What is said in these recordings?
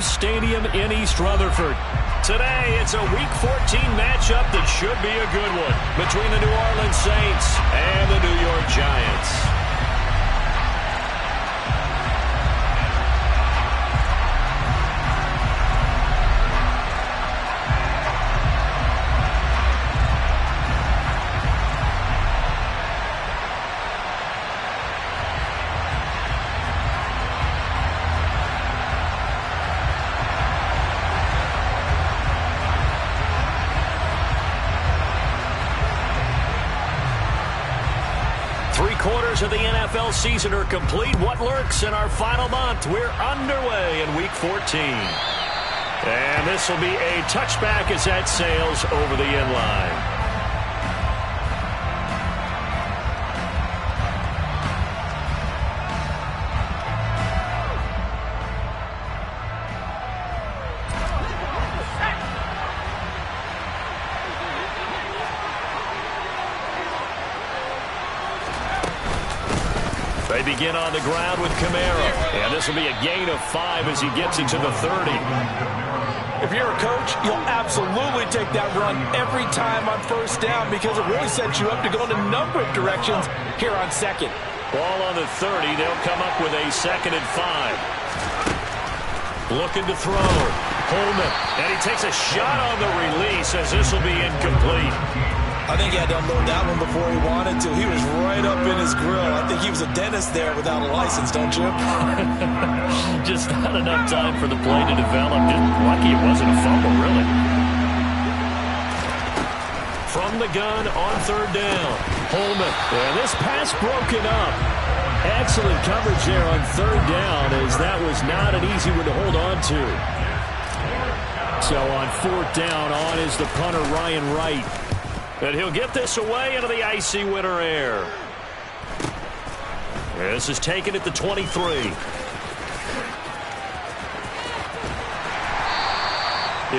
Farm Stadium in East Rutherford. Today, it's a Week 14 matchup that should be a good one between the New Orleans Saints and the New York Giants. Of the NFL season are complete. What lurks in our final month? We're underway in Week 14. And this will be a touchback as that sails over the end line. They begin on the ground with Kamara. And this will be a gain of 5 as he gets into the 30. If you're a coach, you'll absolutely take that run every time on first down because it really sets you up to go in a number of directions here on second. Ball on the 30. They'll come up with a 2nd and 5. Looking to throw. Holman. And he takes a shot on the release as this will be incomplete. I think he had to unload that one before he wanted to. He was right up in his grill. I think he was a dentist there without a license, don't you? Just not enough time for the play to develop. Just lucky it wasn't a fumble, really. From the gun on 3rd down. Holman. And this pass broken up. Excellent coverage there on 3rd down as that was not an easy one to hold on to. So on 4th down, on is the punter Ryan Wright. And he'll get this away into the icy winter air. This is taken at the 23.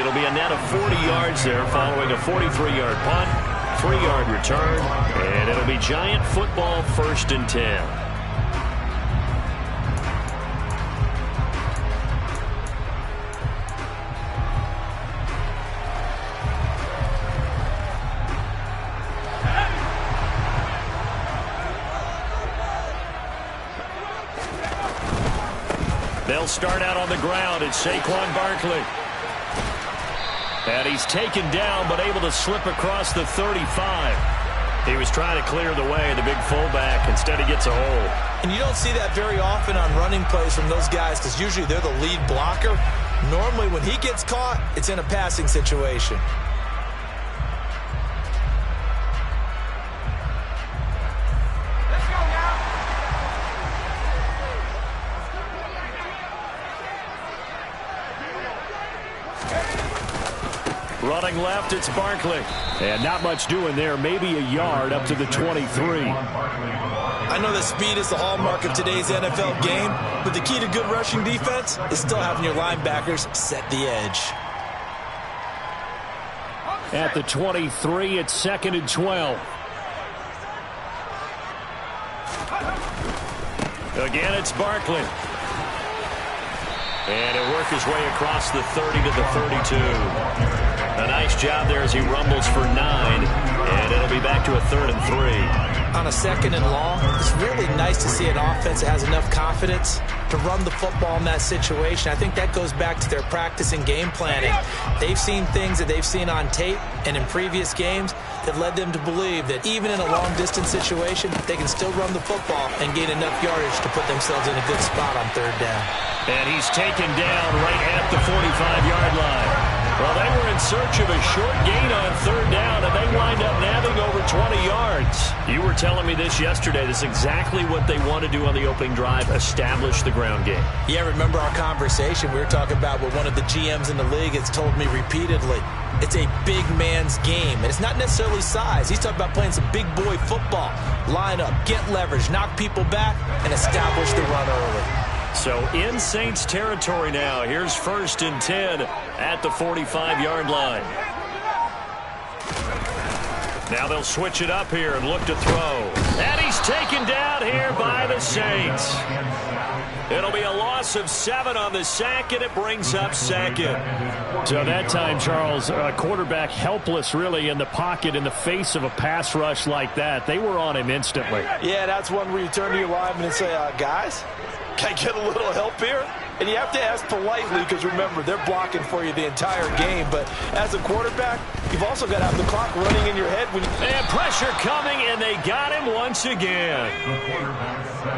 It'll be a net of 40 yards there following a 43-yard punt, 3-yard return, and it'll be Giant football 1st and 10. They'll start out on the ground. It's Saquon Barkley. And he's taken down but able to slip across the 35. He was trying to clear the way, the big fullback. Instead he gets a hole. And you don't see that very often on running plays from those guys because usually they're the lead blocker. Normally when he gets caught, it's in a passing situation. Running left, it's Barkley. And not much doing there. Maybe a yard up to the 23. I know that speed is the hallmark of today's NFL game, but the key to good rushing defense is still having your linebackers set the edge. At the 23, it's 2nd and 12. Again, it's Barkley. And he'll work his way across the 30 to the 32. A nice job there as he rumbles for 9. And it'll be back to a 3rd and 3. On a 2nd and long, it's really nice to see an offense that has enough confidence to run the football in that situation. I think that goes back to their practice and game planning. They've seen things that they've seen on tape and in previous games that led them to believe that even in a long-distance situation, they can still run the football and gain enough yardage to put themselves in a good spot on 3rd down. And he's taken down right at the 45-yard line. Well, they were in search of a short gain on 3rd down, and they wind up nabbing over 20 yards. You were telling me this yesterday. This is exactly what they want to do on the opening drive, establish the ground game. Yeah, remember our conversation. We were talking about what one of the GMs in the league has told me repeatedly. It's a big man's game, and it's not necessarily size. He's talking about playing some big boy football. Line up, get leverage, knock people back, and establish the run early. So in Saints territory now. Here's 1st and 10 at the 45-yard line. Now they'll switch it up here and look to throw. And he's taken down here by the Saints. It'll be a loss of 7 on the sack, and it brings up second. So that time, Charles, quarterback helpless really in the pocket in the face of a pass rush like that. They were on him instantly. Yeah, that's one where you turn to your lineman and say, guys, can I get a little help here? And you have to ask politely because, remember, they're blocking for you the entire game. But as a quarterback, you've also got to have the clock running in your head. And pressure coming, and they got him once again.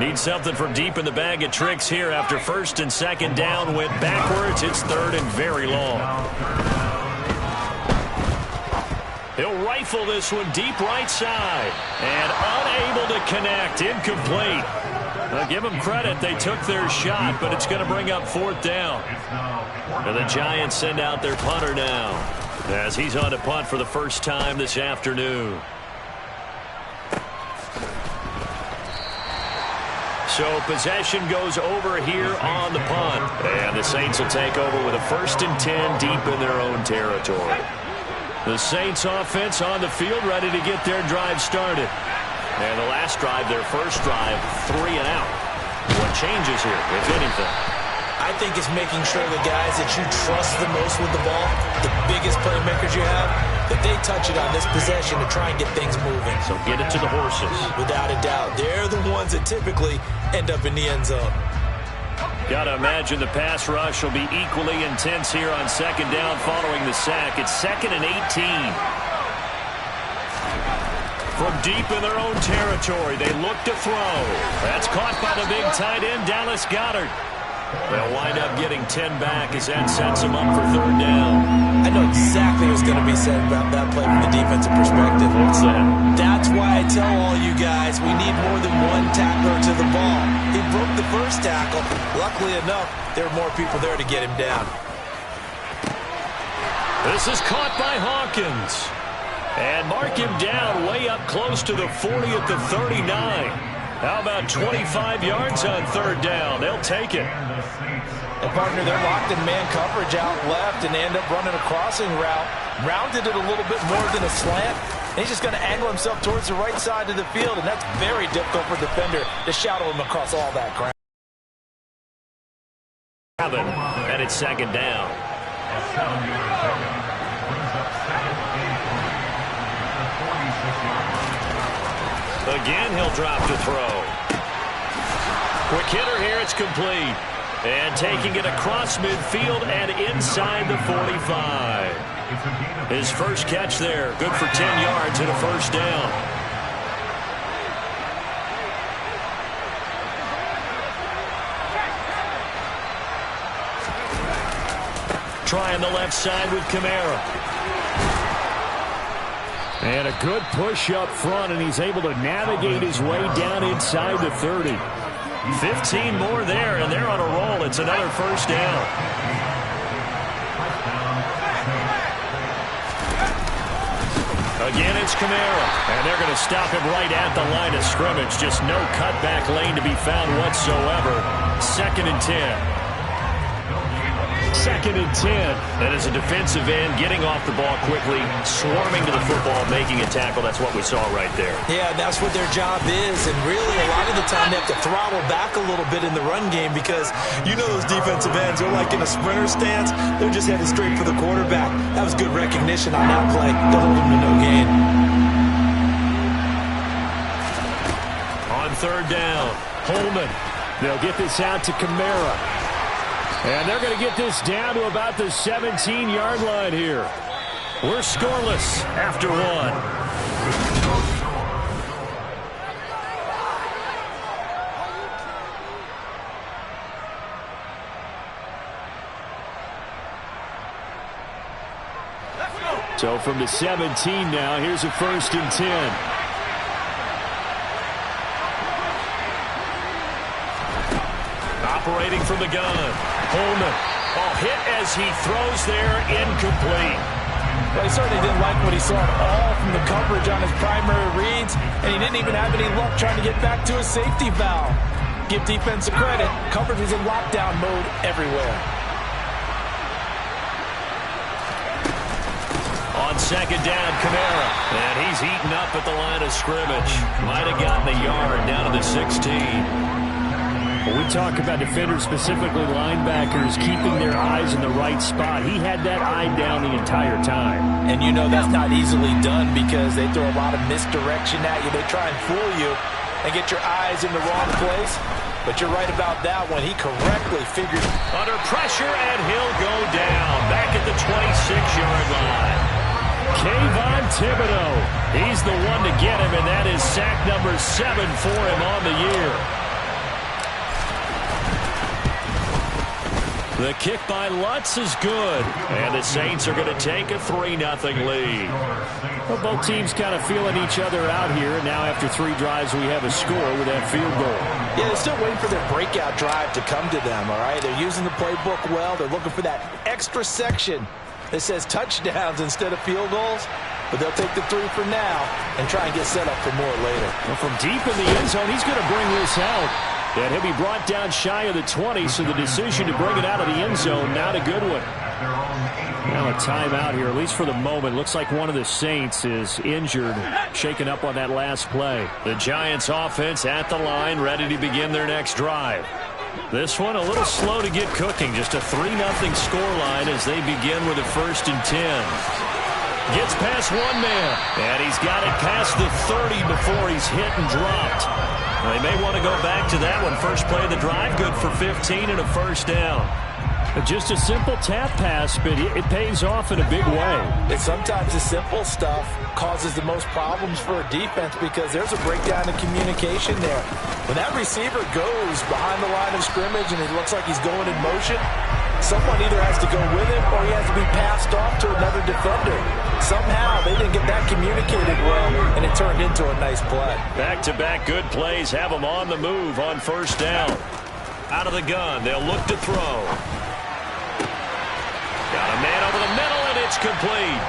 Need something from deep in the bag of tricks here after first and second down went backwards. It's third and very long. He'll rifle this one deep right side. And unable to connect. Incomplete. Well, give them credit. They took their shot, but it's going to bring up 4th down. And the Giants send out their punter now as he's on to punt for the first time this afternoon. So possession goes over here on the punt. And the Saints will take over with a 1st and 10 deep in their own territory. The Saints offense on the field ready to get their drive started. And the last drive, their first drive, 3 and out. What changes here, if anything? I think it's making sure the guys that you trust the most with the ball, the biggest playmakers you have, that they touch it on this possession to try and get things moving. So get it to the horses. Without a doubt. They're the ones that typically end up in the end zone. Got to imagine the pass rush will be equally intense here on second down following the sack. It's 2nd and 18. From deep in their own territory, they look to throw. That's caught by the big tight end, Dallas Goedert. They'll wind up getting 10 back as that sets them up for 3rd down. I know exactly what's going to be said about that play from the defensive perspective. What's that? That's why I tell all you guys we need more than one tackler to the ball. He broke the first tackle. Luckily enough, there were more people there to get him down. This is caught by Hawkins. And mark him down way up close to the 40 at the 39. How about 25 yards on 3rd down? They'll take it. And partner, they're locked in man coverage out left, and they end up running a crossing route. Rounded it a little bit more than a slant. And he's just going to angle himself towards the right side of the field, and that's very difficult for a defender to shadow him across all that ground. And it's 2nd down. Again, he'll drop to throw. Quick hitter here, it's complete. And taking it across midfield and inside the 45. His first catch there, good for 10 yards and a 1st down. Trying the left side with Kamara. And a good push up front, and he's able to navigate his way down inside the 30. 15 more there, and they're on a roll. It's another 1st down. Again, it's Kamara, and they're going to stop him right at the line of scrimmage. Just no cutback lane to be found whatsoever. 2nd and 10. 2nd and 10. And as a defensive end, getting off the ball quickly, swarming to the football, making a tackle. That's what we saw right there. Yeah, that's what their job is. And really, a lot of the time, they have to throttle back a little bit in the run game because you know those defensive ends, they're like in a sprinter stance. They're just headed straight for the quarterback. That was good recognition on that play to hold him to no gain. On 3rd down, Holman. They'll get this out to Kamara. And they're going to get this down to about the 17-yard line here. We're scoreless after 1. So from the 17 now, here's a 1st and 10. Operating from the gun. Holman. Hit as he throws there. Incomplete. Well, he certainly didn't like what he saw at all from the coverage on his primary reads, and he didn't even have any luck trying to get back to his safety valve. Give defense a credit. Coverage was in lockdown mode everywhere. On 2nd down, Kamara. And he's eaten up at the line of scrimmage. Might have gotten a yard down to the 16. When we talk about defenders, specifically linebackers, keeping their eyes in the right spot, he had that eye down the entire time. And you know that's not easily done because they throw a lot of misdirection at you. They try and fool you and get your eyes in the wrong place. But you're right about that one. He correctly figured. Under pressure, and he'll go down. Back at the 26-yard line. Kayvon Thibodeau. He's the one to get him, and that is sack number 7 for him on the year. The kick by Lutz is good. And the Saints are going to take a 3-0 lead. Well, both teams kind of feeling each other out here. Now after 3 drives, we have a score with that field goal. Yeah, they're still waiting for their breakout drive to come to them, all right? They're using the playbook well. They're looking for that extra section that says touchdowns instead of field goals. But they'll take the 3 for now and try and get set up for more later. Well, from deep in the end zone, he's going to bring this out. And he'll be brought down shy of the 20, so the decision to bring it out of the end zone, not a good one. Now a timeout here, at least for the moment. Looks like one of the Saints is injured, shaken up on that last play. The Giants offense at the line, ready to begin their next drive. This one a little slow to get cooking. Just a 3-0 scoreline as they begin with a 1st and 10. Gets past one man, and he's got it past the 30 before he's hit and dropped. They may want to go back to that one. First play of the drive, good for 15 and a 1st down. Just a simple tap pass, but it pays off in a big way. And sometimes the simple stuff causes the most problems for a defense because there's a breakdown in communication there. When that receiver goes behind the line of scrimmage and it looks like he's going in motion, someone either has to go with him or he has to be passed off to another defender. Somehow they didn't get that communicated well, and it turned into a nice play. Back-to-back good plays have them on the move on 1st down. Out of the gun, they'll look to throw. Got a man over the middle, and it's complete.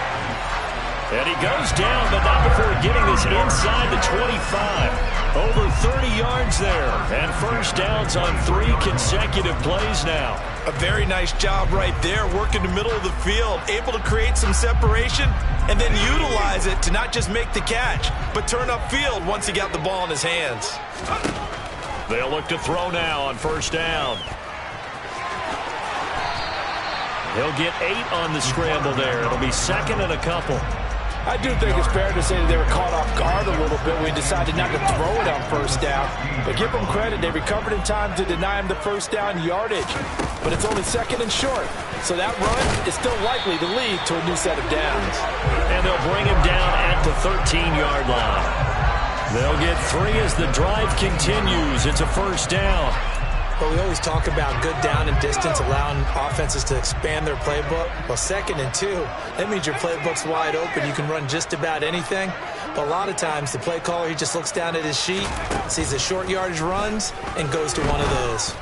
And he goes down, but not before getting this inside the 25. Over 30 yards there, and 1st downs on 3 consecutive plays now. A very nice job right there, working the middle of the field, able to create some separation, and then utilize it to not just make the catch, but turn upfield once he got the ball in his hands. They'll look to throw now on 1st down. He'll get 8 on the scramble there. It'll be 2nd and a couple. I do think it's fair to say that they were caught off guard a little bit when we decided not to throw it on 1st down. But give them credit. They recovered in time to deny him the 1st down yardage. But it's only 2nd and short. So that run is still likely to lead to a new set of downs. And they'll bring him down at the 13-yard line. They'll get 3 as the drive continues. It's a 1st down. But we always talk about good down and distance, allowing offenses to expand their playbook. Well, 2nd and 2, that means your playbook's wide open. You can run just about anything. But a lot of times, the play caller, he just looks down at his sheet, sees the short yardage runs, and goes to one of those.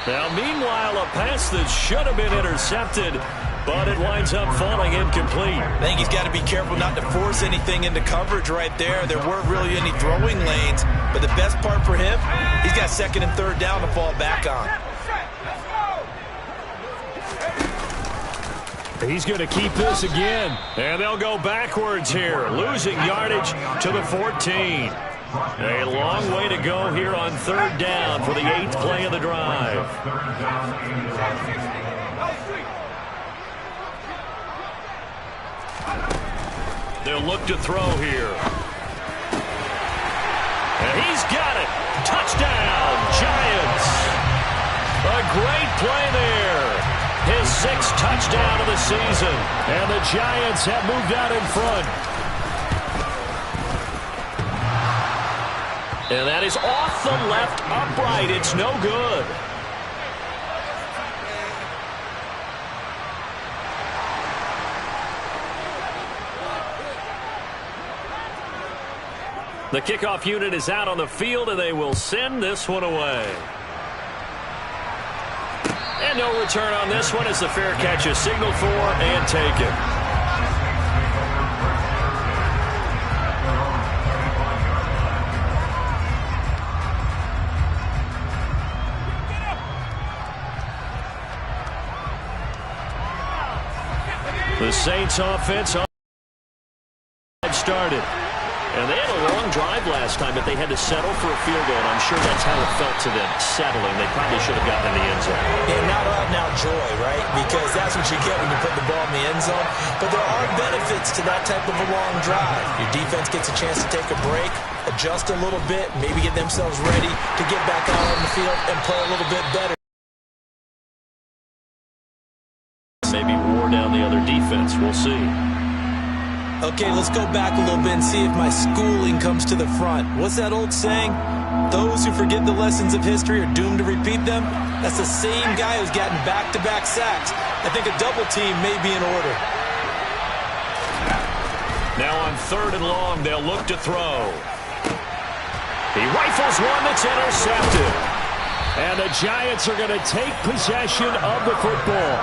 Now, meanwhile, a pass that should have been intercepted, but it winds up falling incomplete. I think he's got to be careful not to force anything into coverage right there. There weren't really any throwing lanes, but the best part for him, he's got 2nd and 3rd down to fall back on. He's going to keep this again, and they'll go backwards here, losing yardage to the 14. A long way to go here on 3rd down for the 8th play of the drive. They'll look to throw here. And he's got it. Touchdown, Giants. A great play there. His 6th touchdown of the season. And the Giants have moved out in front. And that is off the left upright. It's no good. The kickoff unit is out on the field, and they will send this one away. And no return on this one as the fair catch is signaled for and taken. The Saints offense started. And they had a long drive last time, but they had to settle for a field goal, and I'm sure that's how it felt to them, settling. They probably should have gotten in the end zone. Yeah, not out-and-out joy, right? Because that's what you get when you put the ball in the end zone. But there are benefits to that type of a long drive. Your defense gets a chance to take a break, adjust a little bit, maybe get themselves ready to get back out on the field and play a little bit better. Maybe wore down the other defense. We'll see. Okay, let's go back a little bit and see if my schooling comes to the front. What's that old saying? Those who forget the lessons of history are doomed to repeat them. That's the same guy who's gotten back-to-back sacks. I think a double team may be in order. Now on 3rd and long, they'll look to throw. He rifles one that's intercepted. And the Giants are going to take possession of the football.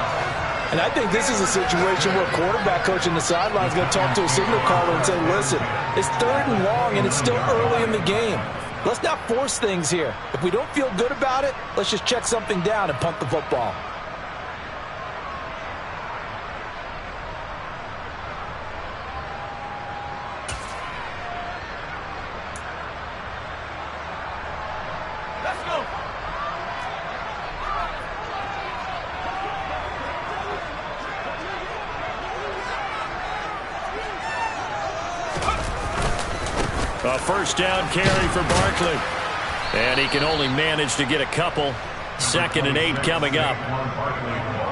And I think this is a situation where quarterback coach in the sideline is going to talk to a signal caller and say, listen, it's 3rd and long and it's still early in the game. Let's not force things here. If we don't feel good about it, let's just check something down and punt the football. Let's go. A first down carry for Barkley. And he can only manage to get a couple. 2nd and 8 coming up.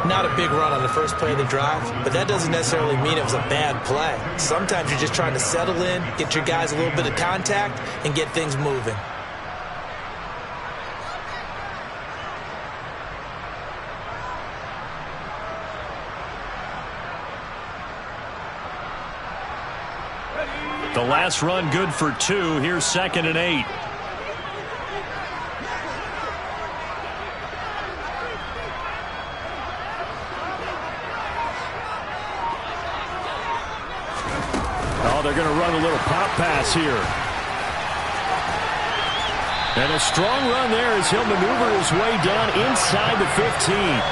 Not a big run on the first play of the drive, but that doesn't necessarily mean it was a bad play. Sometimes you're just trying to settle in, get your guys a little bit of contact, and get things moving. The last run good for 2. Here's 2nd and 8. Oh, they're going to run a little pop pass here. And a strong run there as he'll maneuver his way down inside the 15.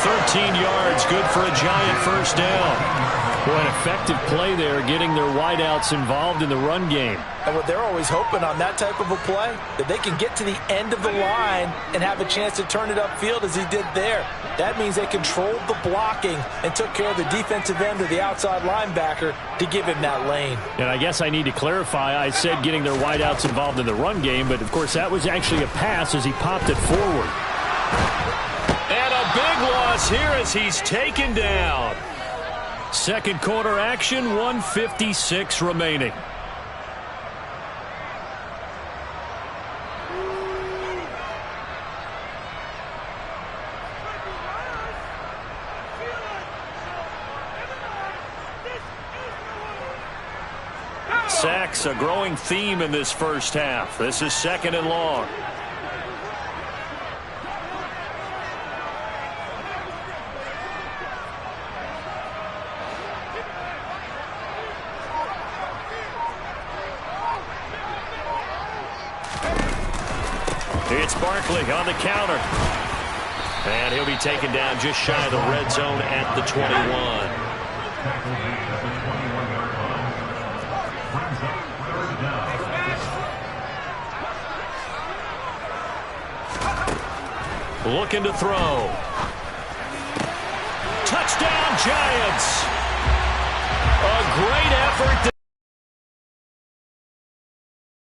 13 yards, good for a Giant first down. Boy, an effective play there, getting their wideouts involved in the run game. And what they're always hoping on that type of a play, that they can get to the end of the line and have a chance to turn it upfield as he did there. That means they controlled the blocking and took care of the defensive end or the outside linebacker to give him that lane. And I guess I need to clarify, I said getting their wideouts involved in the run game, but of course that was actually a pass as he popped it forward. And a big loss here as he's taken down. Second quarter action, 1:56 remaining. Sacks, a growing theme in this first half. This is 2nd and long. It's Barkley on the counter. And he'll be taken down just shy of the red zone at the 21. Looking to throw. Touchdown, Giants. A great effort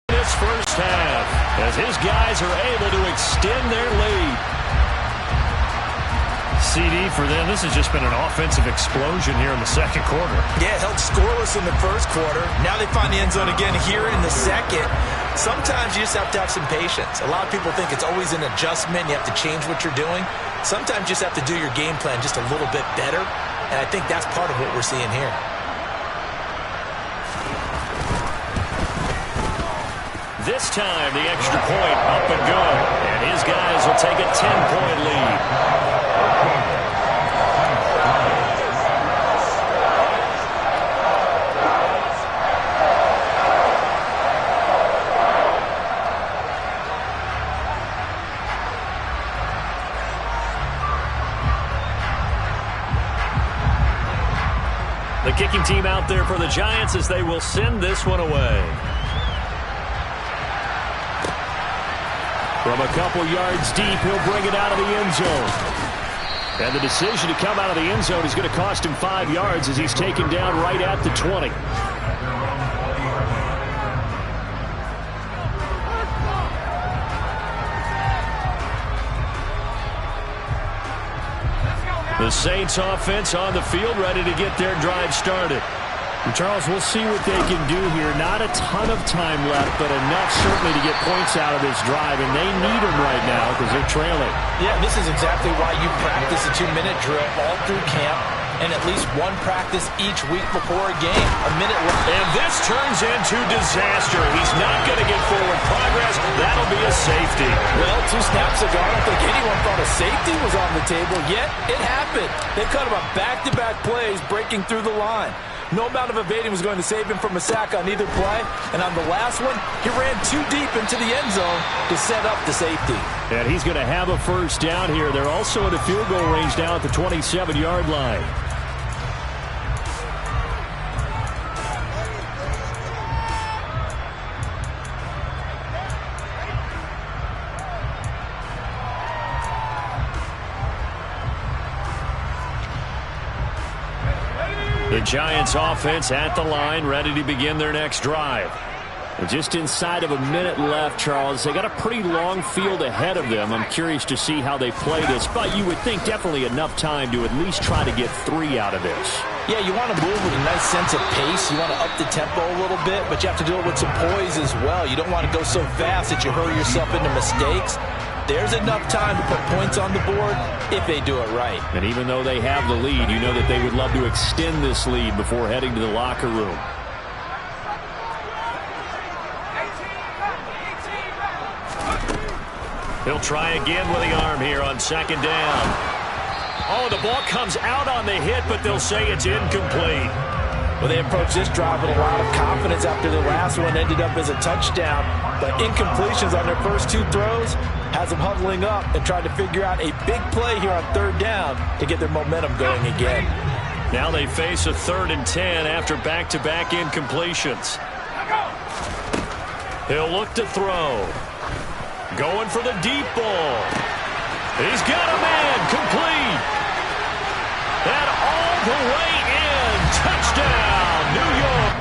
this first half as his guys are able to extend their lead. CD for them, this has just been an offensive explosion here in the second quarter. Yeah, held scoreless in the first quarter. Now they find the end zone again here in the second. Sometimes you just have to have some patience. A lot of people think it's always an adjustment. You have to change what you're doing. Sometimes you just have to do your game plan just a little bit better. And I think that's part of what we're seeing here. This time, the extra point up and good. And his guys will take a 10-point lead. The kicking team out there for the Giants as they will send this one away. From a couple yards deep, he'll bring it out of the end zone. And the decision to come out of the end zone is going to cost him 5 yards as he's taken down right at the 20. The Saints offense on the field, ready to get their drive started. And Charles, we'll see what they can do here. Not a ton of time left, but enough certainly to get points out of this drive, and they need them right now because they're trailing. Yeah, this is exactly why you practice a 2-minute drill all through camp and at least one practice each week before a game. A minute left. And this turns into disaster. He's not going to get forward progress. That'll be a safety. Well, 2 snaps ago, I don't think anyone thought a safety was on the table, yet it happened. They cut him up back-to-back plays, breaking through the line. No amount of evading was going to save him from a sack on either play. And on the last one, he ran too deep into the end zone to set up the safety. And he's going to have a first down here. They're also in the field goal range now at the 27-yard line. The Giants offense at the line, ready to begin their next drive. And just inside of a minute left, Charles. They got a pretty long field ahead of them. I'm curious to see how they play this, but you would think definitely enough time to at least try to get 3 out of this. Yeah, you want to move with a nice sense of pace. You want to up the tempo a little bit, but you have to do it with some poise as well. You don't want to go so fast that you hurry yourself into mistakes. There's enough time to put points on the board if they do it right. And even though they have the lead, you know that they would love to extend this lead before heading to the locker room. He'll try again with the arm here on second down. Oh, the ball comes out on the hit, but they'll say it's incomplete. Well, they approached this drive with a lot of confidence after the last one ended up as a touchdown. But incompletions on their first 2 throws has them huddling up and trying to figure out a big play here on third down to get their momentum going again. Now they face a 3rd and 10 after back-to-back incompletions. He'll look to throw. Going for the deep ball. He's got a man complete. And all the way in. Touchdown, New York.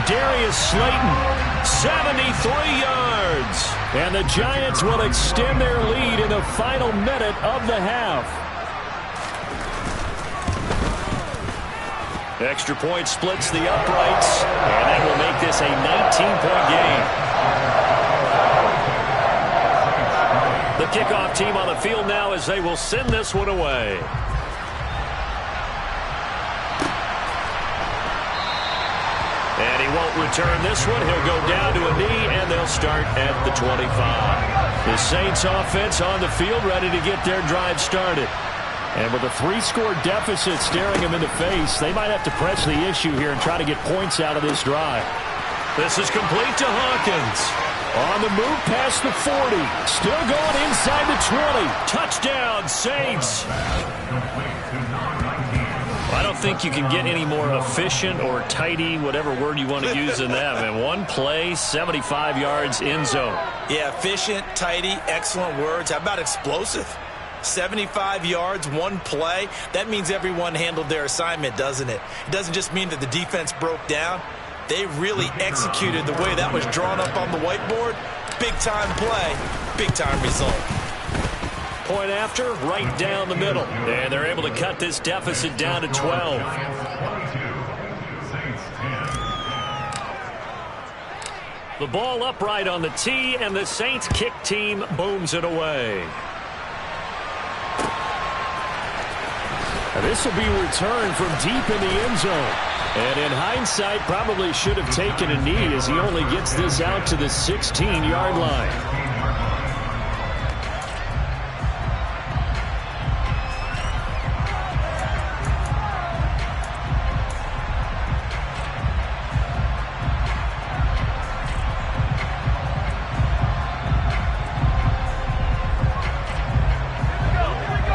Darius Slayton, 73 yards. And the Giants will extend their lead in the final minute of the half. Extra point splits the uprights, and that will make this a 19-point game. The kickoff team on the field now as they will send this one away. And he won't return this one. He'll go down to a knee, and they'll start at the 25. The Saints offense on the field ready to get their drive started. And with a 3-score deficit staring them in the face, they might have to press the issue here and try to get points out of this drive. This is complete to Hawkins. On the move past the 40. Still going inside the 20. Touchdown, Saints. I don't think you can get any more efficient or tidy, whatever word you want to use in that. Man, one play, 75 yards, end zone. Yeah, efficient, tidy, excellent words. How about explosive? 75 yards, one play. That means everyone handled their assignment, doesn't it? It doesn't just mean that the defense broke down. They really executed the way that was drawn up on the whiteboard. Big-time play, big-time result. Point after, right down the middle. And they're able to cut this deficit down to 12. The ball upright on the tee, and the Saints kick team booms it away. This will be returned from deep in the end zone. And in hindsight, probably should have taken a knee as he only gets this out to the 16-yard line.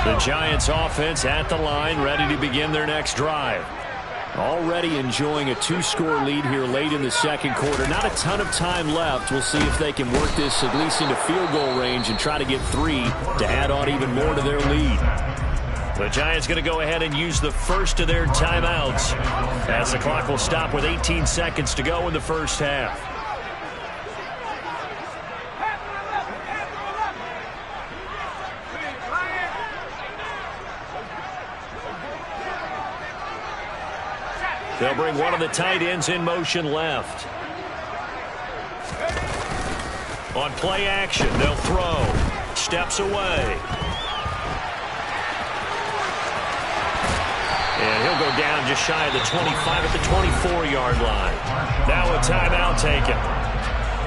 The Giants offense at the line, ready to begin their next drive. Already enjoying a two-score lead here late in the second quarter. Not a ton of time left. We'll see if they can work this at least into field goal range and try to get 3 to add on even more to their lead. The Giants going to go ahead and use the first of their timeouts as the clock will stop with 18 seconds to go in the first half. They'll bring one of the tight ends in motion left. On play action, they'll throw. Steps away. And he'll go down just shy of the 25 at the 24-yard line. Now a timeout taken.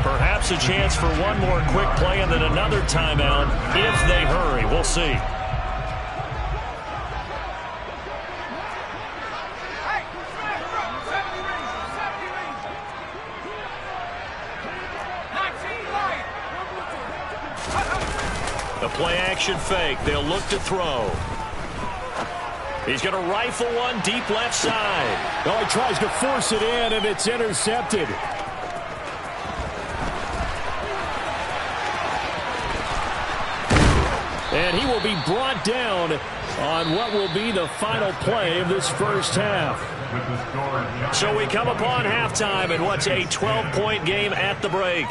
Perhaps a chance for one more quick play and then another timeout if they hurry. We'll see. The play-action fake. They'll look to throw. He's going to rifle one deep left side. Oh, he tries to force it in, and it's intercepted. And he will be brought down on what will be the final play of this first half. So we come upon halftime in what's a 12-point game at the break.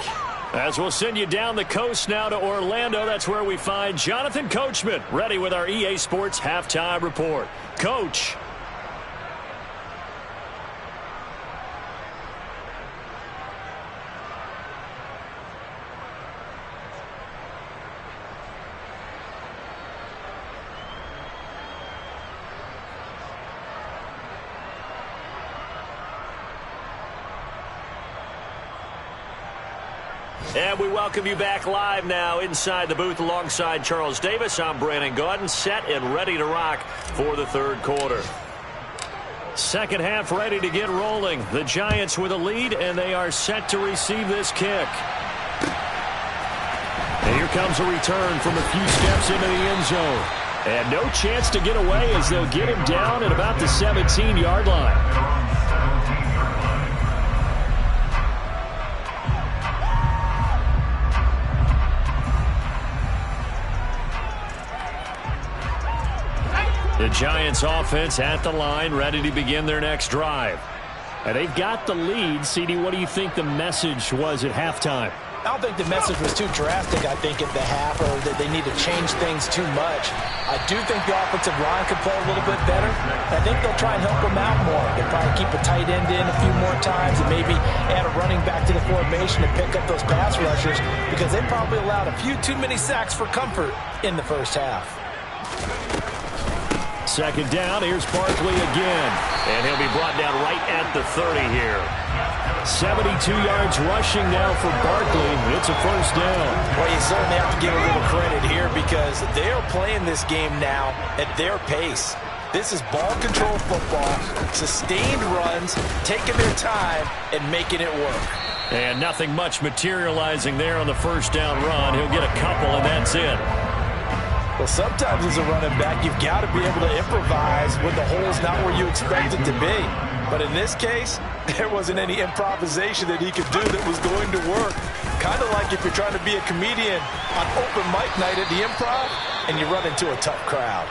As we'll send you down the coast now to Orlando, that's where we find Jonathan Coachman ready with our EA Sports Halftime Report. Coach. And we welcome you back live now inside the booth alongside Charles Davis. I'm Brandon Gaudin, set and ready to rock for the third quarter. Second half ready to get rolling. The Giants with a lead, and they are set to receive this kick. And here comes a return from a few steps into the end zone. And no chance to get away as they'll get him down at about the 17-yard line. The Giants offense at the line, ready to begin their next drive. And they've got the lead. CD, what do you think the message was at halftime? I don't think the message was too drastic, I think, at the half, or that they need to change things too much. I do think the offensive line could play a little bit better. I think they'll try and help them out more. They'll probably keep a tight end in a few more times and maybe add a running back to the formation to pick up those pass rushers, because they probably allowed a few too many sacks for comfort in the first half. Second down, here's Barkley again. And he'll be brought down right at the 30 here. 72 yards rushing now for Barkley. It's a first down. Well, you certainly have to give a little credit here because they're playing this game now at their pace. This is ball control football, sustained runs, taking their time, and making it work. And nothing much materializing there on the first down run. He'll get a couple, and that's it. Well, sometimes as a running back, you've got to be able to improvise when the hole's not where you expect it to be. But in this case, there wasn't any improvisation that he could do that was going to work. Kind of like if you're trying to be a comedian on open mic night at the Improv and you run into a tough crowd.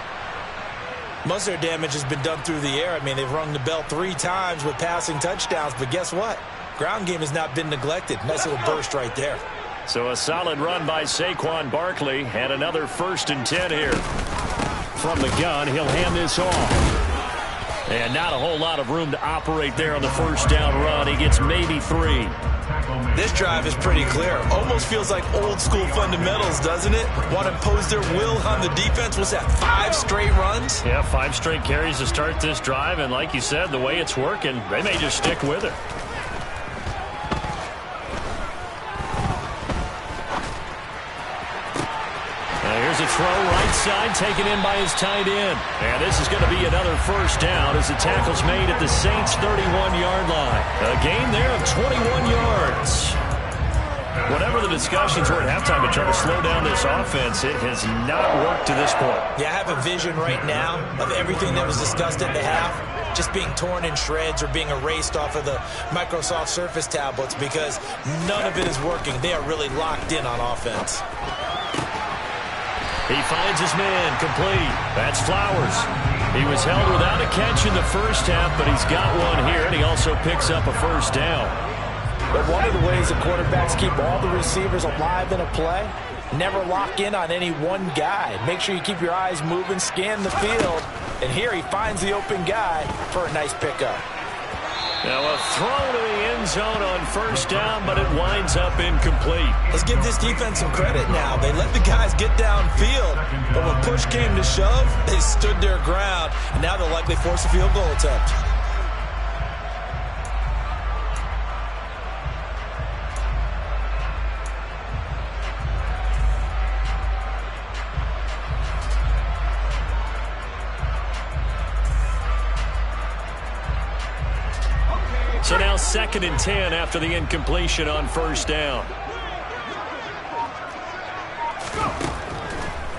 Most of their damage has been done through the air. I mean, they've rung the bell 3 times with passing touchdowns, but guess what? Ground game has not been neglected. Nice little burst right there. So a solid run by Saquon Barkley, and another 1st and 10 here. From the gun, he'll hand this off. And not a whole lot of room to operate there on the first down run. He gets maybe 3. This drive is pretty clear. Almost feels like old school fundamentals, doesn't it? Want to impose their will on the defense. What's that, 5 straight runs? Yeah, 5 straight carries to start this drive. And like you said, the way it's working, they may just stick with it. Here's a throw right side, taken in by his tight end. And this is going to be another first down as the tackle's made at the Saints' 31-yard line. A gain there of 21 yards. Whatever the discussions were at halftime to try to slow down this offense, it has not worked to this point. Yeah, I have a vision right now of everything that was discussed at the half just being torn in shreds or being erased off of the Microsoft Surface tablets because none of it is working. They are really locked in on offense. He finds his man, complete. That's Flowers. He was held without a catch in the first half, but he's got one here, and he also picks up a first down. But one of the ways the quarterbacks keep all the receivers alive in a play, never lock in on any one guy. Make sure you keep your eyes moving, scan the field, and here he finds the open guy for a nice pickup. Now a throw to the end zone on first down, but it winds up incomplete. Let's give this defense some credit now. They let the guys get downfield, but when push came to shove, they stood their ground, and now they'll likely force a field goal attempt. So now 2nd and 10 after the incompletion on first down.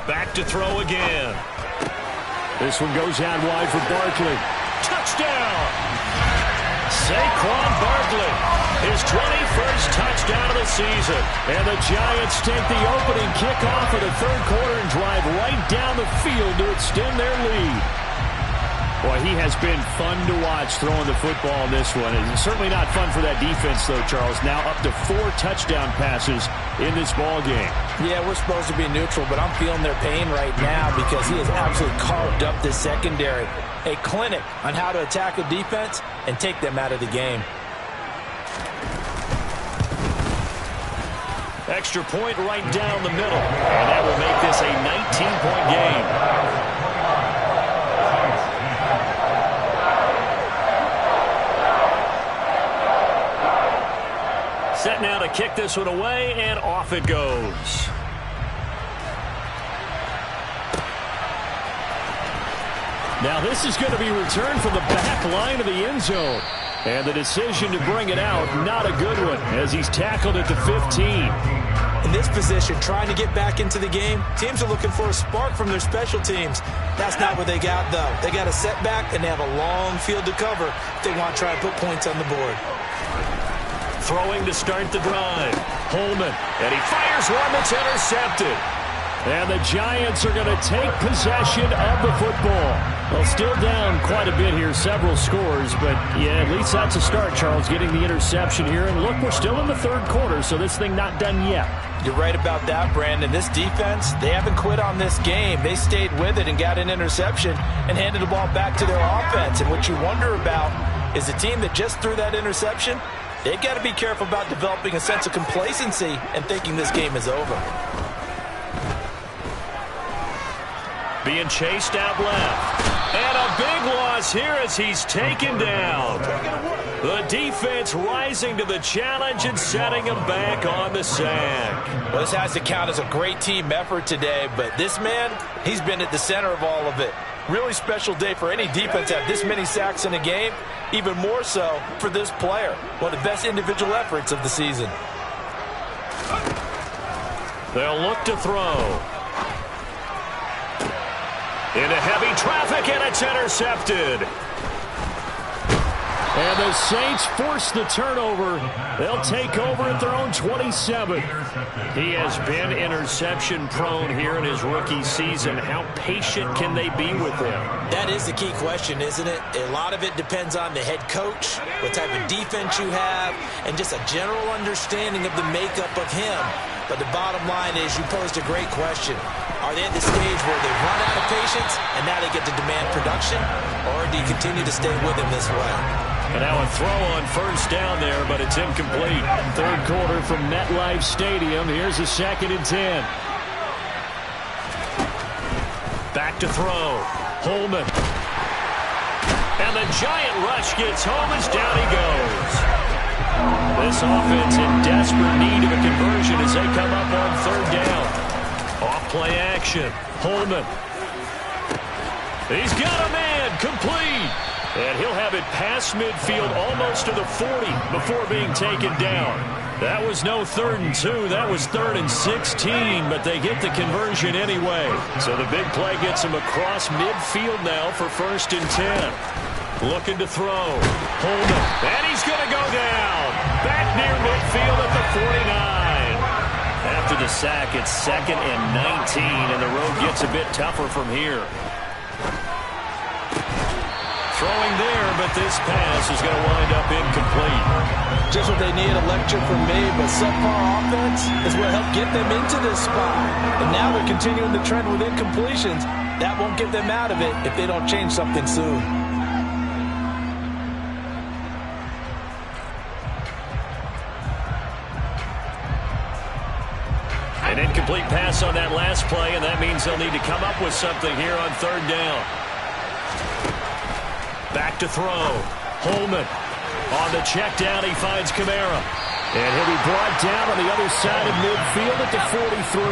Back to throw again. This one goes out wide for Barkley. Touchdown! Saquon Barkley, his 21st touchdown of the season. And the Giants take the opening kickoff of the 3rd quarter and drive right down the field to extend their lead. Boy, he has been fun to watch throwing the football in this one. It's certainly not fun for that defense, though, Charles. Now up to 4 touchdown passes in this ball game. Yeah, we're supposed to be neutral, but I'm feeling their pain right now because he has absolutely carved up this secondary. A clinic on how to attack a defense and take them out of the game. Extra point right down the middle, and that will make this a 19-point game. Set now to kick this one away, and off it goes. Now this is going to be returned from the back line of the end zone. And the decision to bring it out, not a good one, as he's tackled at the 15. In this position, trying to get back into the game, teams are looking for a spark from their special teams. That's not what they got, though. They got a setback, and they have a long field to cover if they want to try and put points on the board. Throwing to start the drive. Holman, and he fires one that's intercepted. And the Giants are going to take possession of the football. Well, still down quite a bit here, several scores, but yeah, at least that's a start, Charles, getting the interception here. And look, we're still in the 3rd quarter, so this thing not done yet. You're right about that, Brandon. This defense, they haven't quit on this game. They stayed with it and got an interception and handed the ball back to their offense. And what you wonder about is the team that just threw that interception, they've got to be careful about developing a sense of complacency and thinking this game is over. Being chased out left. And a big loss here as he's taken down. The defense rising to the challenge and setting him back on the sack. Well, this has to count as a great team effort today, but this man, he's been at the center of all of it. Really special day for any defense to have this many sacks in a game. Even more so for this player. One of the best individual efforts of the season. They'll look to throw. Into heavy traffic, and it's intercepted. And the Saints force the turnover. They'll take over at their own 27. He has been interception prone here in his rookie season. How patient can they be with him? That is the key question, isn't it? A lot of it depends on the head coach, what type of defense you have, and just a general understanding of the makeup of him. But the bottom line is you posed a great question. Are they at the stage where they've run out of patience and now they get to demand production? Or do you continue to stay with him this way? And now a throw on first down there, but it's incomplete. Third quarter from MetLife Stadium. Here's a 2nd and 10. Back to throw. Holman. And the giant rush gets home as down he goes. This offense in desperate need of a conversion as they come up on third down. Off play action. Holman. He's got a man. Complete. And he'll have it past midfield almost to the 40 before being taken down. That was no 3rd and 2. That was 3rd and 16, but they get the conversion anyway. So the big play gets him across midfield now for 1st and 10. Looking to throw. Holman. And he's going to go down. Back near midfield at the 49. After the sack, it's 2nd and 19, and the road gets a bit tougher from here. Throwing there, but this pass is going to wind up incomplete. Just what they need, a lecture from me, but subpar offense is what helped get them into this spot. And now they're continuing the trend with incompletions. That won't get them out of it if they don't change something soon. An incomplete pass on that last play, and that means they'll need to come up with something here on third down. Back to throw. Holman. On the check down, he finds Kamara. And he'll be brought down on the other side of midfield at the 43.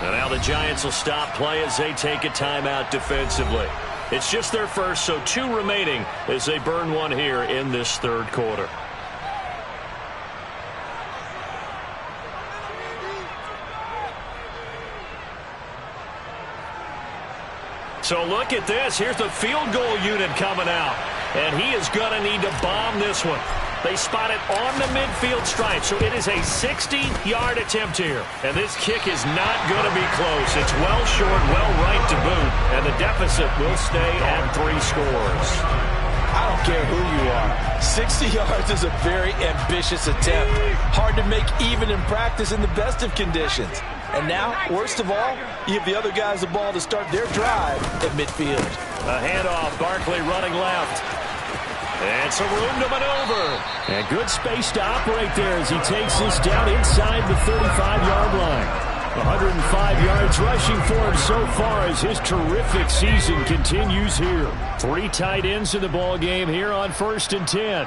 And now the Giants will stop play as they take a timeout defensively. It's just their first, so 2 remaining as they burn one here in this third quarter. So look at this. Here's the field goal unit coming out. And he is going to need to bomb this one. They spot it on the midfield stripe, so it is a 60-yard attempt here. And this kick is not going to be close. It's well short, well right to boot. And the deficit will stay at 3 scores. I don't care who you are. 60 yards is a very ambitious attempt. Hard to make even in practice in the best of conditions. And now, worst of all, you give the other guys the ball to start their drive at midfield. A handoff, Barkley running left. And some room to maneuver. And good space to operate there as he takes this down inside the 35-yard line. 105 yards rushing for him so far as his terrific season continues here. 3 tight ends in the ball game here on 1st and 10.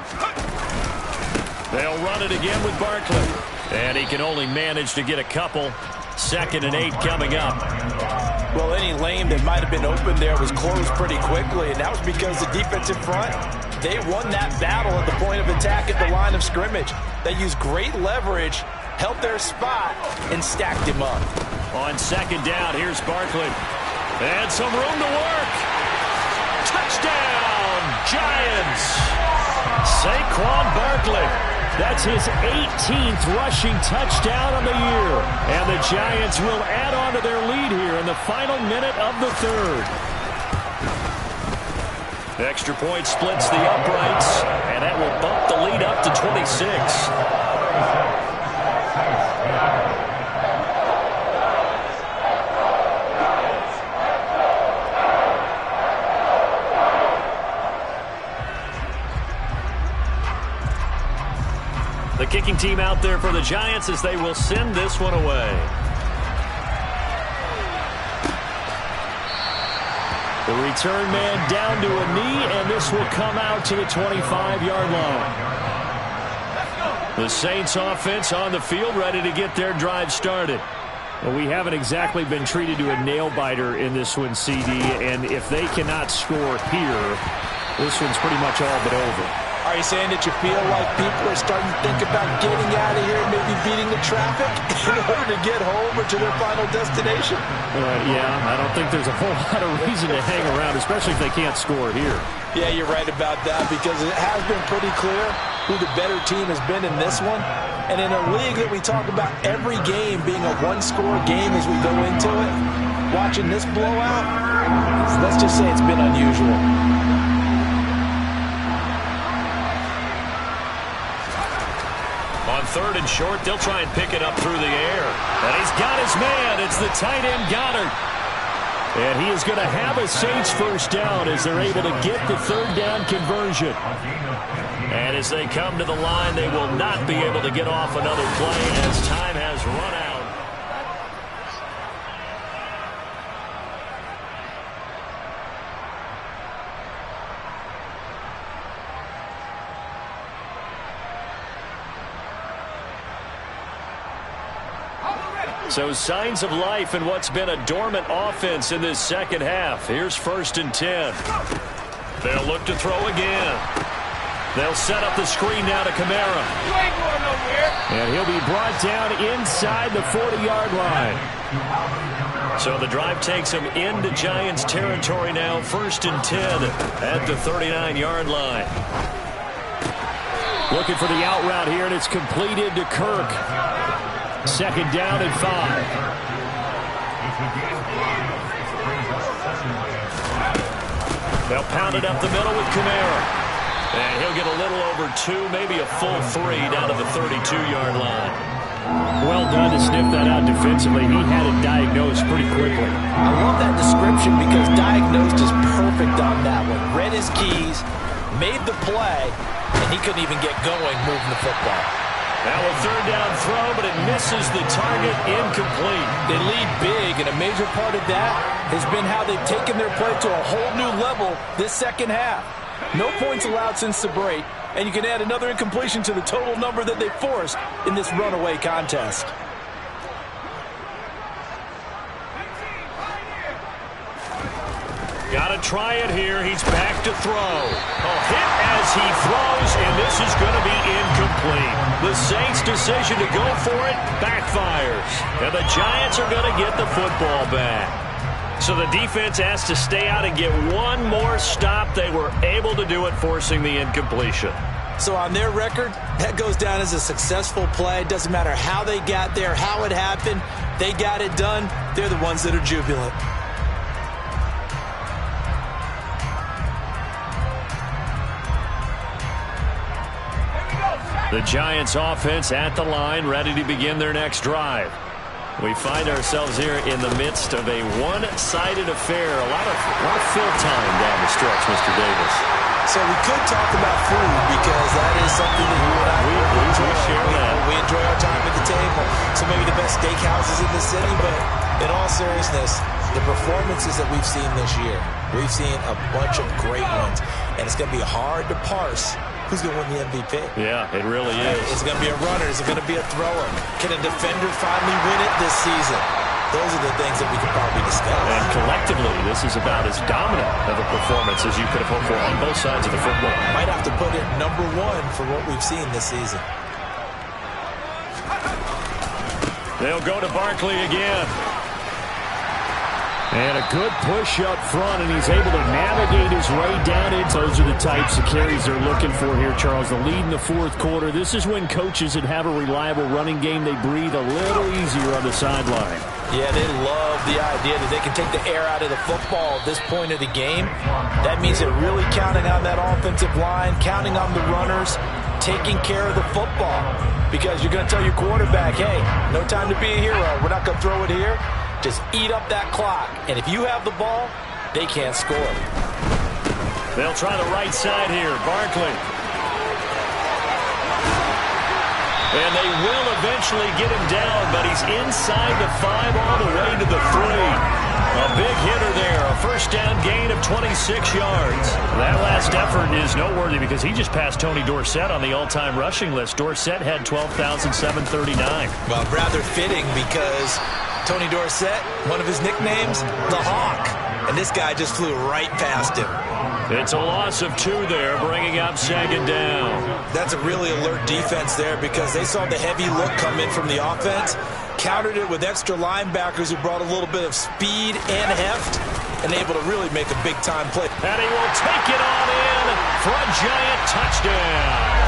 They'll run it again with Barkley. And he can only manage to get a couple. 2nd and 8 coming up. Well, any lane that might have been open there was closed pretty quickly, and that was because the defensive front, they won that battle at the point of attack at the line of scrimmage. They used great leverage, held their spot, and stacked him up. On 2nd down, here's Barkley. And some room to work. Touchdown, Giants. Saquon Barkley. That's his 18th rushing touchdown of the year. And the Giants will add on to their lead here in the final minute of the third. Extra point splits the uprights, and that will bump the lead up to 26. The kicking team out there for the Giants as they will send this one away. The return man down to a knee, and this will come out to the 25-yard line. The Saints offense on the field, ready to get their drive started. Well, we haven't exactly been treated to a nail-biter in this one, CD, and if they cannot score here, this one's pretty much all but over. Are you saying that you feel like people are starting to think about getting out of here and maybe beating the traffic in order to get home or to their final destination? Yeah, I don't think there's a whole lot of reason to hang around, especially if they can't score here. Yeah, you're right about that because it has been pretty clear who the better team has been in this one. And in a league that we talk about every game being a one-score game as we go into it, watching this blowout, let's just say it's been unusual. On 3rd and short, they'll try and pick it up through the air. And he's got his man. It's the tight end Goddard. And he is going to have a Saints first down as they're able to get the 3rd down conversion. And as they come to the line, they will not be able to get off another play as time has run out. So signs of life in what's been a dormant offense in this second half. Here's 1st and 10. They'll look to throw again. They'll set up the screen now to Kamara. And he'll be brought down inside the 40-yard line. So the drive takes him into Giants territory now. 1st and 10 at the 39-yard line. Looking for the out route here, and it's completed to Kirk. 2nd down and 5. They'll pound it up the middle with Kamara. And he'll get a little over 2, maybe a full 3 down to the 32-yard line. Well done to sniff that out defensively. He had it diagnosed pretty quickly. I love that description because diagnosed is perfect on that one. Read his keys, made the play, and he couldn't even get going moving the football. Now a 3rd down throw, but it misses the target, incomplete. They lead big, and a major part of that has been how they've taken their play to a whole new level this second half. No points allowed since the break, and you can add another incompletion to the total number that they forced in this runaway contest. Got to try it here. He's back to throw. A hit as he throws, and this is going to be incomplete. The Saints' decision to go for it backfires, and the Giants are going to get the football back. So the defense has to stay out and get one more stop. They were able to do it, forcing the incompletion. So on their record, that goes down as a successful play. It doesn't matter how they got there, how it happened. They got it done. They're the ones that are jubilant. The Giants offense at the line, ready to begin their next drive. We find ourselves here in the midst of a one-sided affair. A lot of fill time down the stretch, Mr. Davis. So we could talk about food because that is something that you and I enjoy. We enjoy our time at the table. So maybe the best steakhouses in the city, but in all seriousness, the performances that we've seen this year, we've seen a bunch of great ones, and it's going to be hard to parse who's going to win the MVP. Yeah, it really is. Is it going to be a runner? Is it going to be a thrower? Can a defender finally win it this season? Those are the things that we could probably discuss. And collectively, this is about as dominant of a performance as you could have hoped for on both sides of the football. Might have to put it #1 for what we've seen this season. They'll go to Barkley again. And a good push up front, and he's able to navigate his way down in. Those are the types of carries they're looking for here, Charles. The lead in the 4th quarter. This is when coaches that have a reliable running game, they breathe a little easier on the sideline. Yeah, they love the idea that they can take the air out of the football at this point of the game. That means they're really counting on that offensive line, counting on the runners, taking care of the football. Because you're going to tell your quarterback, hey, no time to be a hero. We're not going to throw it here. Just eat up that clock. And if you have the ball, they can't score. They'll try the right side here. Barkley. And they will eventually get him down, but he's inside the 5 all the way to the 3. A big hitter there, a first down gain of 26 yards. That last effort is noteworthy because he just passed Tony Dorsett on the all-time rushing list. Dorsett had 12,739. Well, rather fitting because Tony Dorsett, one of his nicknames, the Hawk. And this guy just flew right past him. It's a loss of 2 there, bringing up second down. That's a really alert defense there because they saw the heavy look come in from the offense, countered it with extra linebackers who brought a little bit of speed and heft, and able to really make a big-time play. And he will take it on in for a giant touchdown.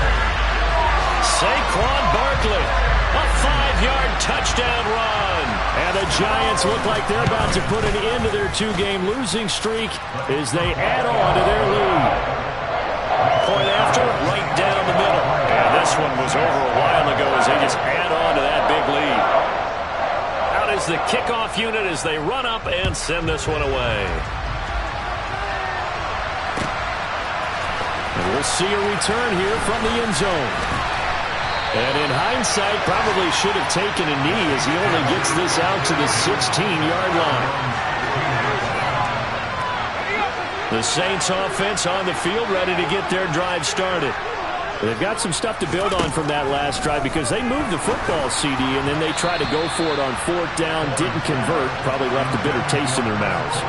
Saquon Barkley, a 5-yard touchdown run. And the Giants look like they're about to put an end to their 2-game losing streak as they add on to their lead. Point after, right down the middle. And this one was over a while ago as they just add on to that big lead. Out is the kickoff unit as they run up and send this one away. And we'll see a return here from the end zone. And in hindsight, probably should have taken a knee as he only gets this out to the 16-yard line. The Saints offense on the field ready to get their drive started. They've got some stuff to build on from that last drive because they moved the football, CD, and then they tried to go for it on 4th down, didn't convert, probably left a bitter taste in their mouths.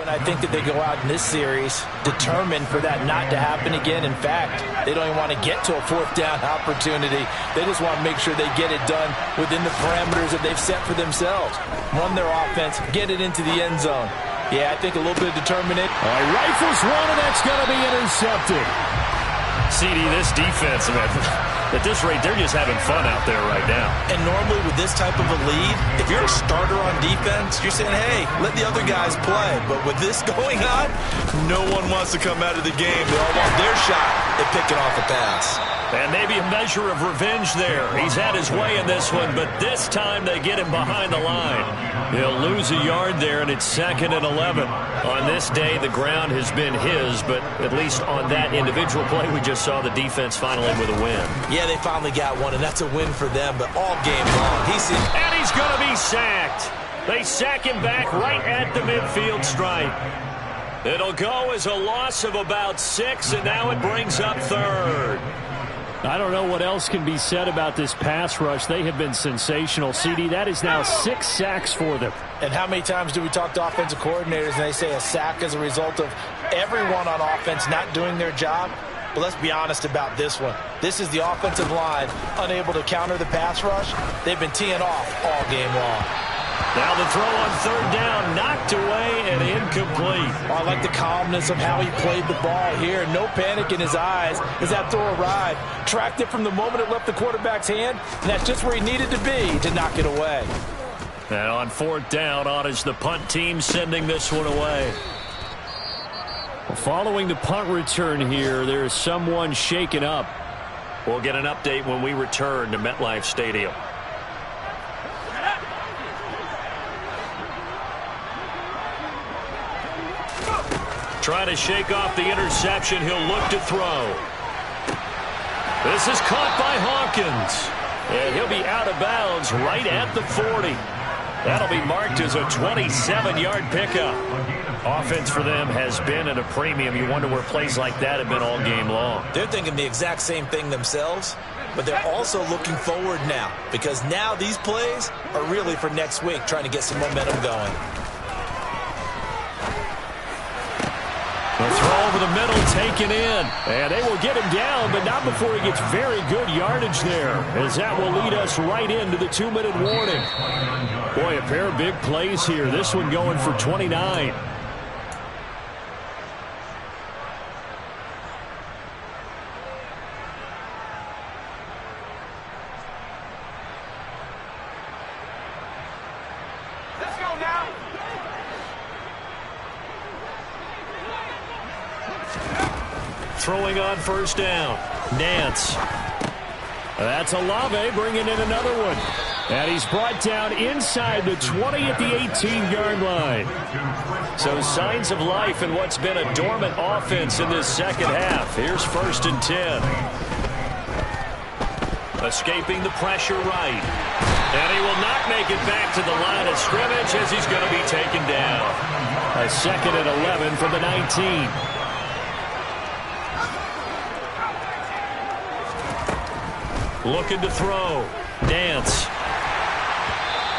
I think that they go out in this series determined for that not to happen again. In fact, they don't even want to get to a 4th down opportunity. They just want to make sure they get it done within the parameters that they've set for themselves. Run their offense, get it into the end zone. Yeah, I think a little bit of determination. Rifles one, and that's going to be intercepted. CD, this defense, man, at this rate, they're just having fun out there right now. And normally with this type of a lead, if you're a starter on defense, you're saying, hey, let the other guys play. But with this going on, no one wants to come out of the game. They all want their shot at picking off a pass. And maybe a measure of revenge there. He's had his way in this one, but this time they get him behind the line. He'll lose a yard there, and it's 2nd and 11. On this day, the ground has been his, but at least on that individual play, we just saw the defense finally with a win. Yeah, they finally got one, and that's a win for them, but all game long. And he's going to be sacked. They sack him back right at the midfield stripe. It'll go as a loss of about 6, and now it brings up 3rd. I don't know what else can be said about this pass rush. They have been sensational. CD, that is now 6 sacks for them. And how many times do we talk to offensive coordinators and they say a sack as a result of everyone on offense not doing their job? But let's be honest about this one. This is the offensive line unable to counter the pass rush. They've been teeing off all game long. Now the throw on 3rd down, knocked away and incomplete. I like the calmness of how he played the ball here. No panic in his eyes as that throw arrived. Tracked it from the moment it left the quarterback's hand, and that's just where he needed to be to knock it away. And on 4th down, on is the punt team sending this one away. Well, following the punt return here, there is someone shaken up. We'll get an update when we return to MetLife Stadium. Trying to shake off the interception. He'll look to throw. This is caught by Hawkins. And he'll be out of bounds right at the 40. That'll be marked as a 27-yard pickup. Offense for them has been at a premium. You wonder where plays like that have been all game long. They're thinking the exact same thing themselves, but they're also looking forward now because now these plays are really for next week, trying to get some momentum going. The throw over the middle taken in. And they will get him down, but not before he gets very good yardage there, as that will lead us right into the 2-minute warning. Boy, a pair of big plays here. This one going for 29. Throwing on first down. Nance. That's Olave bringing in another one. And he's brought down inside the 20 at the 18-yard line. So signs of life in what's been a dormant offense in this second half. Here's 1st and 10. Escaping the pressure right. And he will not make it back to the line of scrimmage as he's going to be taken down. A 2nd and 11 from the 19. Looking to throw. Nance.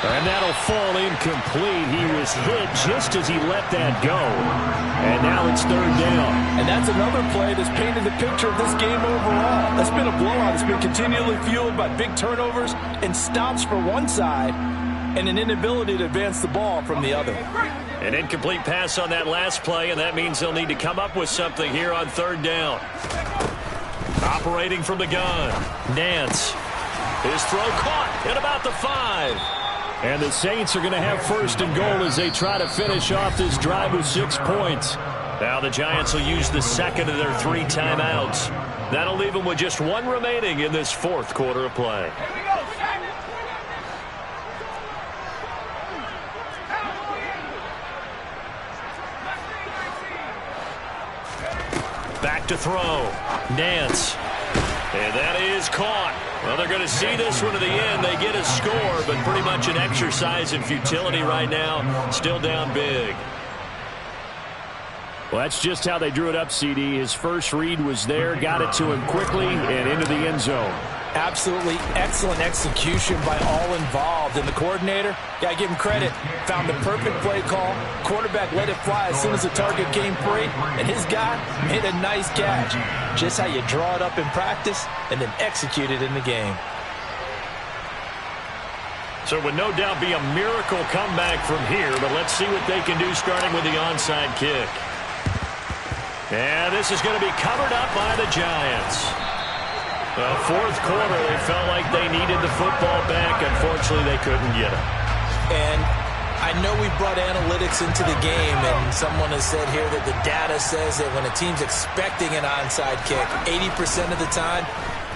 And that'll fall incomplete. He was hit just as he let that go. And now it's 3rd down. And that's another play that's painted the picture of this game overall. That's been a blowout. It's been continually fueled by big turnovers and stops for one side and an inability to advance the ball from the other. An incomplete pass on that last play, and that means they'll need to come up with something here on 3rd down. Operating from the gun. Nance. His throw caught at about the 5. And the Saints are going to have 1st and goal as they try to finish off this drive with 6 points. Now the Giants will use the 2nd of their 3 timeouts. That'll leave them with just 1 remaining in this 4th quarter of play. Back to throw. Nance. And that is caught. Well, they're going to see this one to the end. They get a score, but pretty much an exercise in futility right now. Still down big. Well, that's just how they drew it up, CD. His first read was there, got it to him quickly, and into the end zone. Absolutely excellent execution by all involved. And the coordinator, got to give him credit, found the perfect play call. Quarterback let it fly as soon as the target came free, and his guy made a nice catch. Just how you draw it up in practice and then execute it in the game. So it would no doubt be a miracle comeback from here, but let's see what they can do starting with the onside kick. And this is going to be covered up by the Giants. Well, 4th quarter, they felt like they needed the football back. Unfortunately, they couldn't get it. And I know we brought analytics into the game, and someone has said here that the data says that when a team's expecting an onside kick, 80% of the time,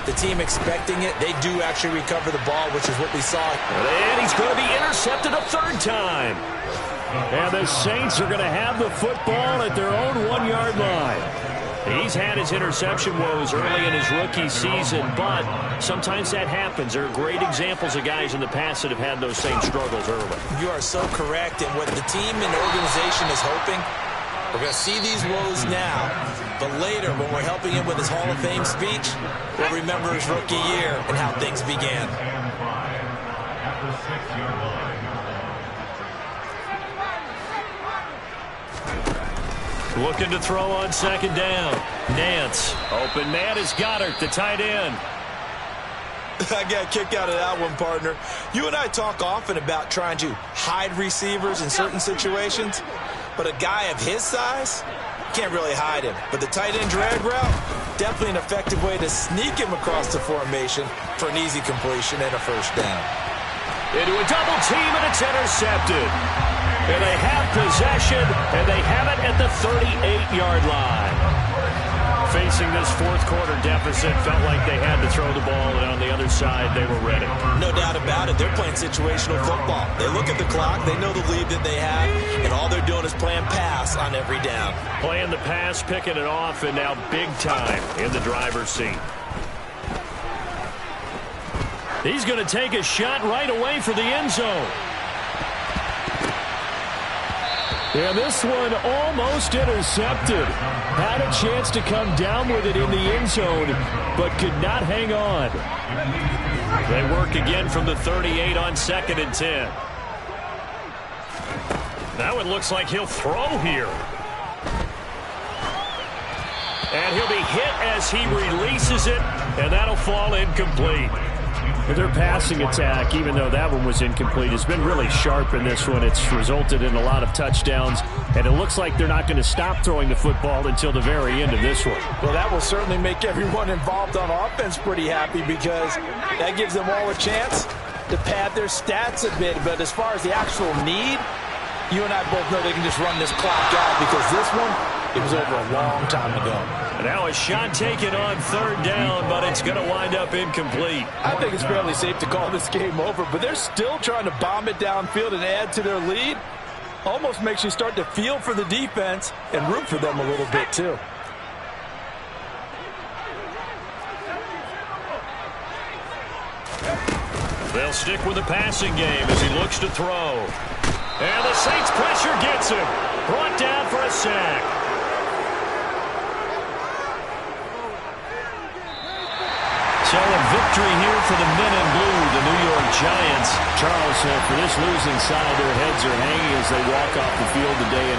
the team expecting it, they do actually recover the ball, which is what we saw. And he's going to be intercepted a 3rd time. And the Saints are going to have the football at their own 1-yard line. He's had his interception woes early in his rookie season, but sometimes that happens. There are great examples of guys in the past that have had those same struggles early. You are so correct, and what the team and organization is hoping, we're going to see these woes now, but later when we're helping him with his Hall of Fame speech, we'll remember his rookie year and how things began. Looking to throw on 2nd down. Nance. Open man is Goddard, the tight end. I got a kick out of that one, partner. You and I talk often about trying to hide receivers in certain situations, but a guy of his size, can't really hide him. But the tight end drag route, definitely an effective way to sneak him across the formation for an easy completion and a 1st down. Into a double team, and it's intercepted. And they have possession, and they have it at the 38-yard line. Facing this 4th quarter deficit, felt like they had to throw the ball, and on the other side, they were ready. No doubt about it. They're playing situational football. They look at the clock, they know the lead that they have, and all they're doing is playing pass on every down. Playing the pass, picking it off, and now big time in the driver's seat. He's going to take a shot right away for the end zone. And this one almost intercepted. Had a chance to come down with it in the end zone, but could not hang on. They work again from the 38 on 2nd and 10. Now it looks like he'll throw here. And he'll be hit as he releases it, and that'll fall incomplete. Their passing attack, even though that one was incomplete, has been really sharp in this one. It's resulted in a lot of touchdowns, and it looks like they're not going to stop throwing the football until the very end of this one. Well, that will certainly make everyone involved on offense pretty happy because that gives them all a chance to pad their stats a bit. But as far as the actual need, you and I both know they can just run this clock out because this one, it was over a long time ago. And now a shot taken on third down, but it's going to wind up incomplete. I think it's fairly safe to call this game over, but they're still trying to bomb it downfield and add to their lead. Almost makes you start to feel for the defense and root for them a little bit too. They'll stick with the passing game as he looks to throw. And the Saints pressure gets him. Brought down for a sack. So a victory here for the men in blue, the New York Giants. Charles, for this losing side, their heads are hanging as they walk off the field today.